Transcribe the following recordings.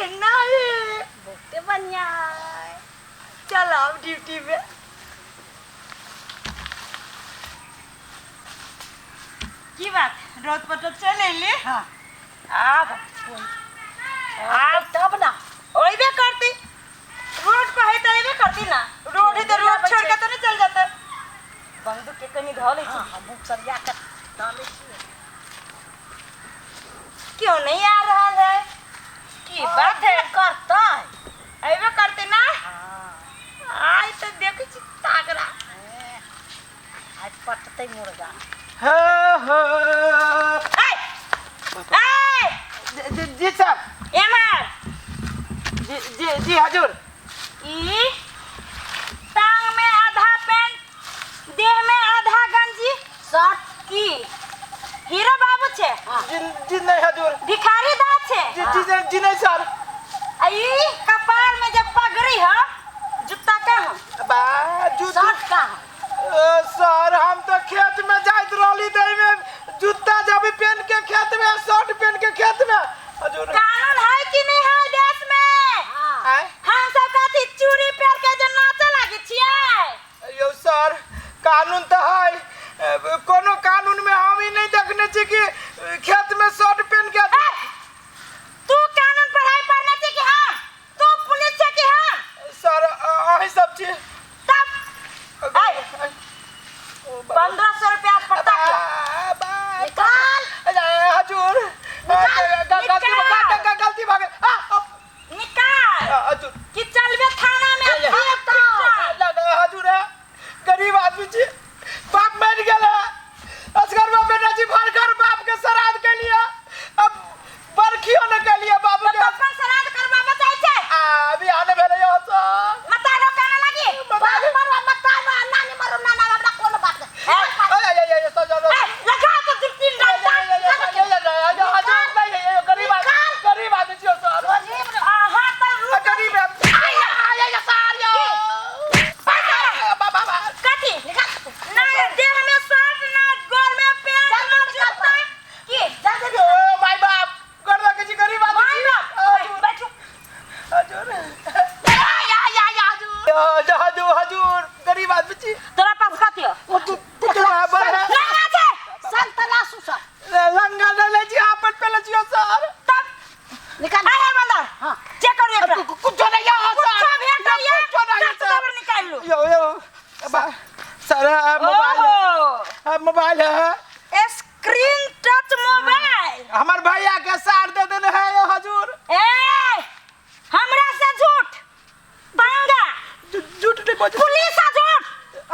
केना है बहुते बढ़िया है। चल आओ ड्यूटी पे। की बात रोड पर तो चले ले। हाँ आप तब ना ओइबे करती रोड पर है तो एबे करती ना। रोड है तो रोड छोड़ के तो नहीं चल जाता। बंदूक के कनी धो ले छी। हम सरिया के डाले छी। क्यों नहीं आ रहा है? की बात है करता है एबे करते ना। हां आई तो देख छी तागरा आज पटते मुर्गा। जी साहब एमर जी हजूर। ई टांग में आधा पैंट देह में आधा गंजी शर्ट की हीरो बाबू छे। जी नहीं हजूर। भिखारी दास छे। जी नहीं सर। आई कपार में जब पगड़ी हो जूता का हो बा शर्ट का सर हम तो खेत में जाइत रहली दे में जूता जब पहन के खेत में शर्ट पहन के खेत में हजूर। कानून है कि नहीं है देश में? हां हम सब काती चूड़ी पहन के जो नाचे लागे छिए। यो सर कानून तो है कोनो कानून में हम ही नहीं देखने छी कि खेत में शर्ट पहन के। तू कानून पढ़ाई पढ़ने छी कि हां? तू पुलिस छे कि हां? सर अही सब छी। तब 1500 रुपया पड़ता है। निकाल हजूर। गलती भागे निकाल हजूर कि चलबे थाना में हजूर गरीब आदमी छी बाप मर गेल असगर में बेटा जी भर कर बाप के श्राद्ध के लिए अब बरखियो न के लिए बाबू के अपन श्राद्ध करवाबे चाहे छे। अभी आने भेले हो सर मता रो काना लागी बाप मरवा मता नानी मरो नाना हमरा कोनो बात नहीं। ये सर लगा तो 3 डंडा गरीब आदमी छी सर। हां तो गरीब ये सर यो बाबा कथी ना देह में शर्ट ना गोर में पैंट ना जूता की जल्दी ओ माय बाप कर दो किसी गरीब आदमी छी। बैठो हजूर हजूर गरीब आदमी छी। तोरा पास कथी हो? वो तू बराबर है लंगा छे संतला सुसा लंगा न ले जी आपन पे ले जियो सर। तब निकाल है बंदर। हां चेक करिए एकरा कुछ नहीं है सर। भेट दिया कुछ नहीं है खबर निकाल लो। यो सर मोबाइल है स्क्रीन टच मोबाइल हमार भैया के सार दे देने है यो हजूर। ए हमरा से झूठ पंगा झूठ नहीं बोल पुलिस से झूठ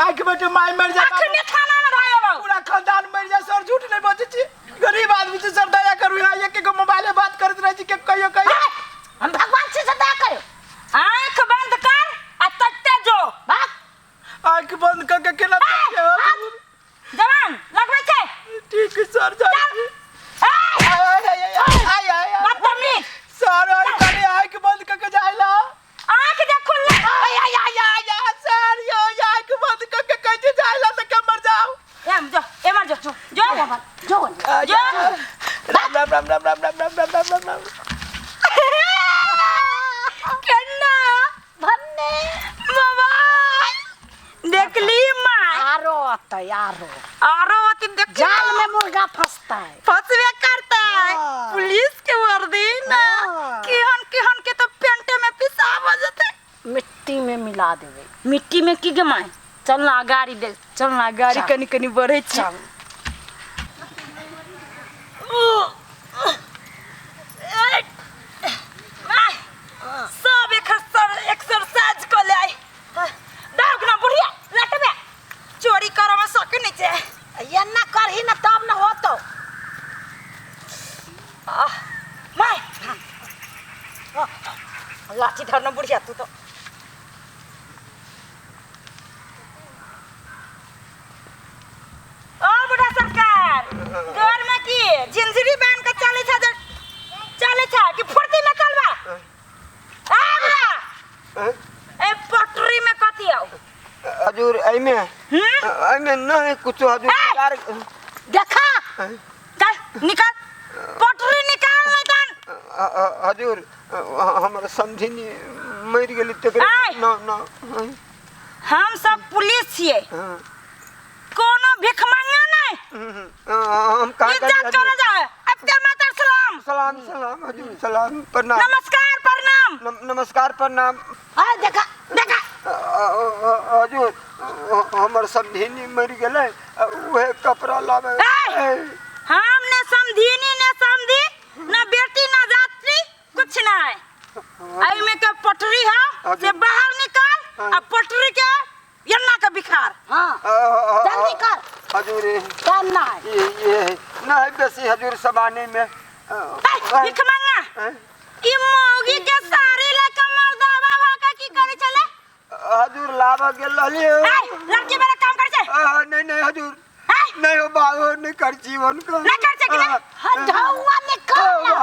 आंख बेटे माय मर जा अखने थाना में रहे बाबू पूरा खानदान मर जा सर। झूठ नहीं बोल छी गरीब आदमी से सर दया करू यहाँ एक एक मोबाइल में बात करत रह छी के कहियो हम भगवान से दया करो। आंख बंद कर आ तट्टे जो भाग आंख बंद करके केना जवान लगबै छे। ठीक है सर जा बदतमीज सर करे आंख बंद करके जाइला आंख जे खुले सर यो आंख बंद करके कैसे जाइला तो के मर जाओ। एमर जो राम केना भन्ने मोबाइल देखली मां आरो अति देख जाल में मुर्गा फंसता है। फंसबे करता है पुलिस के वर्दी ना किहन के तो पेंटे में पिसाब हो जाते। मिट्टी में मिला देवे। मिट्टी में की गमाए चल ना गाड़ी दे चल ना गाड़ी कनी कनी बढ़े छी। सब एक्सरसाइज कर ले आई दाग ना बुढ़िया लटबे चोरी करे में सके नहीं छे। ये ना करही ना तब ना होतो। माय लाठी धरना बुढ़िया तू तो ओ बुढ़ा सरकार घर में की जिंजरी बांध के चले छा कि फुर्ती में चलबा आ बुढ़ा ए पटरी में कथी आओ हजूर एमे नहीं कुछ हजूर यार देखा चल निकाल पटरी निकाल नहीं तन हजूर हमारा समझी मर गेली आय! ना ना हम सब पुलिस छिए, कोनो भिख मंगा नहीं। हम कहाँ इज्जत चला जाए। अब क्या मातर सलाम। सलाम सलाम हजूर सलाम प्रणाम नमस्कार प्रणाम। नमस्कार प्रणाम अरे देखा देखा हजूर हमर समझी मर गेले वह कपड़ा लावे हमने समझीनी ने समझी ना बेटी ना जाती कुछ ना है। आई में के पटरी है से बाहर निकाल अब पटरी के यन्ना का बिखार। हाँ जल्दी कर हजूर करना है। ये नहीं बेसी हजूर सबाने में भिख मंगा ई मौगी के सारी लेके मर्दावा भागा की करे चले। हजूर लावा गेल रहली लड़की मेरा काम कर जाए। नहीं नहीं हजूर नहीं हो बाबू नहीं कर जीवन का नहीं कर सके हटाऊंगा निकाल ना।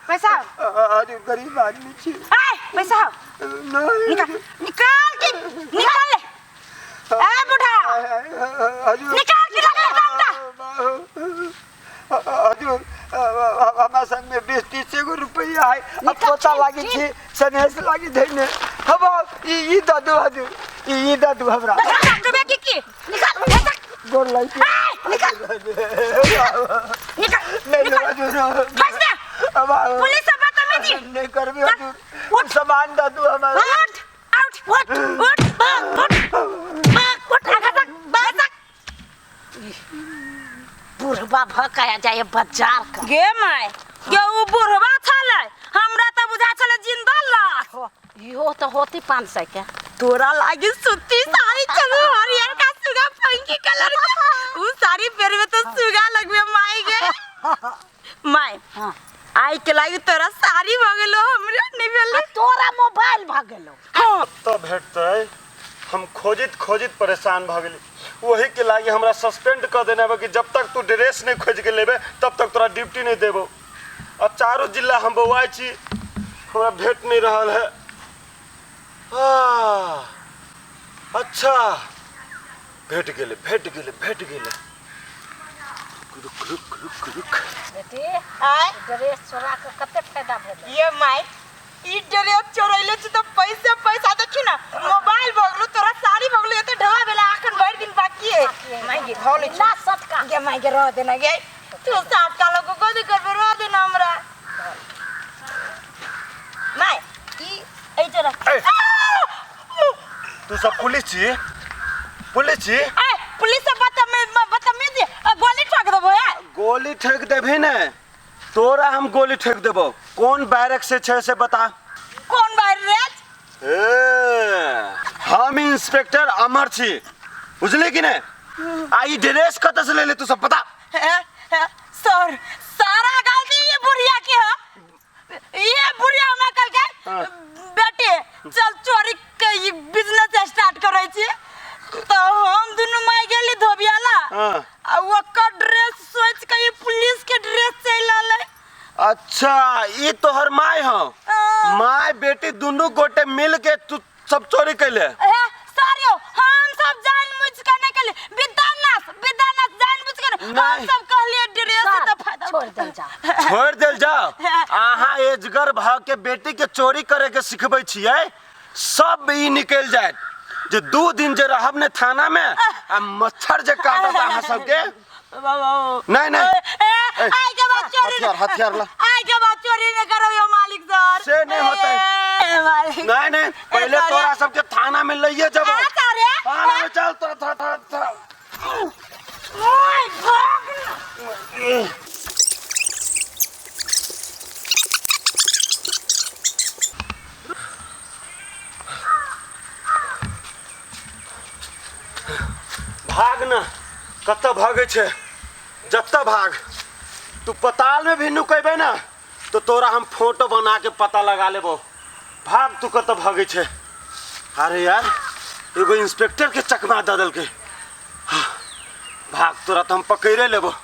पैसा हजूर गरीब आदमी छी पैसा नहीं निकाल निकाल के निकाल ले। ए बुढ़ा हजूर निकाल के लगा दंगा। हजूर हमारे संग में 20-30 गो रुपया है अब पता लागी छी सनेस लागी धैने अब ई दादू हजूर ई दादू हमरा तुम्हें की निकाल गोर लाई निकाल निकाल नहीं हजूर बस ना अब पुलिस से बदतमीजी नहीं करबे हजूर सामान दादू हमारा उठ आउट उठ आगे तक बस तक बुढ़वा भकाया जाए बाजार का। गे माय गे उ बुढ़वा छले हमरा त बुझा छले जिंदा लाश। यो तो होती 500 के। तोरा लागी सूती साड़ी चलो हरियर का सुगा पंकी कलर के उ साड़ी पेर में तो सुगा लगबे माई गे माय। हाँ आई के लागी तोरा साड़ी भ गेलो हमरे नहीं भेले तोरा मोबाइल भाग गेलो। हाँ तो भेटते हम खोजित परेशान भ गेली वही के लागी हमरा सस्पेंड कर देना बा कि जब तक तू ड्रेस नहीं खोज के लेबे तब तक तोरा ड्यूटी नहीं देबो। अब चारों जिला हम बउआई छी हमरा भेट नहीं रहल है। अच्छा भेट गेले रुक बेटी आय ड्रेस चोरा के कते फायदा भेल। ये माय ई ड्रेस चोरैले छ त पैसा देखी ना मोबाइल भगलो तोरा साड़ी भगलो त ढवा बेला आखन भर दिन बाकी है माय गे धोले ना सटका गे माय गे रह देना गे तू साथ का लोग को कर रह देना हमरा माय ई ए जरा तू सब पुलिस छी ए पुलिस से बदतमीजी गोली ठोक देबो है। गोली ठेक देबी ने तोरा हम गोली ठेक देबो। कौन बैरक से छे से बता। कौन बाहर रे हम इंस्पेक्टर अमर छी बुझले कि ने आई ड्रेस कत से ले ले तू सब पता। सर सारा गलती ये बुढ़िया की है। ये बुढ़िया में कल के बेटे चल चोरी के बिजनेस स्टार्ट करे छी तो हम दोनों माई गेली धोबियाला आ ओकर ड्रेस सोच के पुलिस के ड्रेस से लाले। अच्छा ये तोहर माय हो माय बेटी दोनों गोटे मिल के तू सब चोरी कैले। सारियो हम सब जानबूझ के नहीं कैले विद्यानाथ जानबूझ के हम सब कहलिए ड्रेस से तो फायदा छोड़ दे जा। आहा एजगर भाव के बेटी के चोरी करे के सिखबै छियै सब ई निकल जाए जे 2 दिन जे रहब ने थाना में आ मच्छर जे काटत आहा सबके नहीं आई के बाद चोरी हथियार ला आई के बाद चोरी न करो यो मालिक सर से नहीं होता है। मालिक नहीं पहले तोरा सबके थाना में लइए जब सारे थाना में चल थोड़ा ओए भाग भाग ना कत भागे छे जत्ता भाग तू पताल में भी नुकेबे ना तो तोरा हम फोटो बना के पता लगा लेबो। भाग तू कत भागे छे। अरे यार एगो इंस्पेक्टर के चकमा दे दल के भाग तोरा तो हम पकड़े लेबो।